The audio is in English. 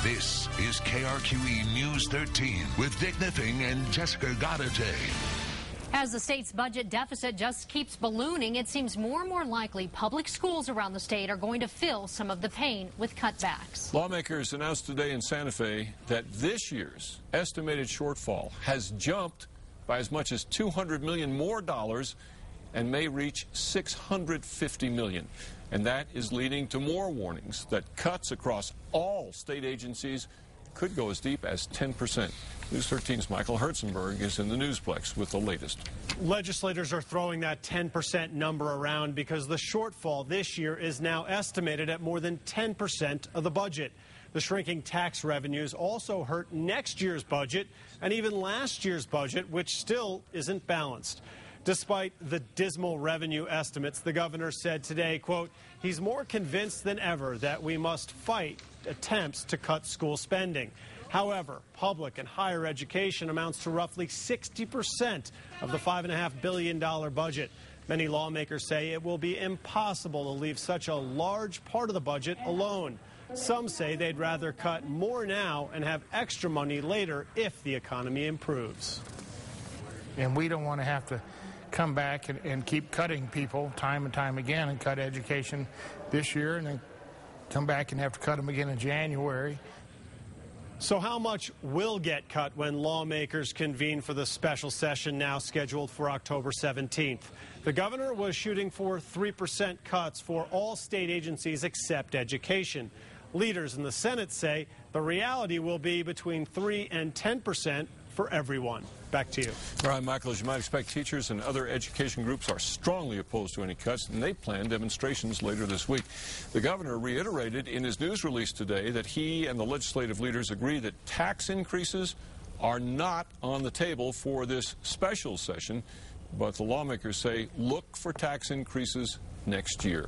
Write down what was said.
This is KRQE News 13 with Dick Niffing and Jessica Gaudete. As the state's budget deficit just keeps ballooning, it seems more and more likely public schools around the state are going to feel some of the pain with cutbacks. Lawmakers announced today in Santa Fe that this year's estimated shortfall has jumped by as much as $200 million more and may reach $650 million. And that is leading to more warnings that cuts across all state agencies could go as deep as 10%. News 13's Michael Herzenberg is in the Newsplex with the latest. Legislators are throwing that 10% number around because the shortfall this year is now estimated at more than 10% of the budget. The shrinking tax revenues also hurt next year's budget and even last year's budget, which still isn't balanced. Despite the dismal revenue estimates, the governor said today, quote, he's more convinced than ever that we must fight attempts to cut school spending. However, public and higher education amounts to roughly 60% of the $5.5 billion budget. Many lawmakers say it will be impossible to leave such a large part of the budget alone. Some say they'd rather cut more now and have extra money later if the economy improves. And we don't want to have to come back and keep cutting people time and time again and cut education this year and then come back and have to cut them again in January. So how much will get cut when lawmakers convene for the special session now scheduled for October 17th? The governor was shooting for 3% cuts for all state agencies except education. Leaders in the Senate say the reality will be between 3 and 10% for everyone. Back to you. All right, Michael, as you might expect, teachers and other education groups are strongly opposed to any cuts, and they plan demonstrations later this week. The governor reiterated in his news release today that he and the legislative leaders agree that tax increases are not on the table for this special session, but the lawmakers say look for tax increases next year.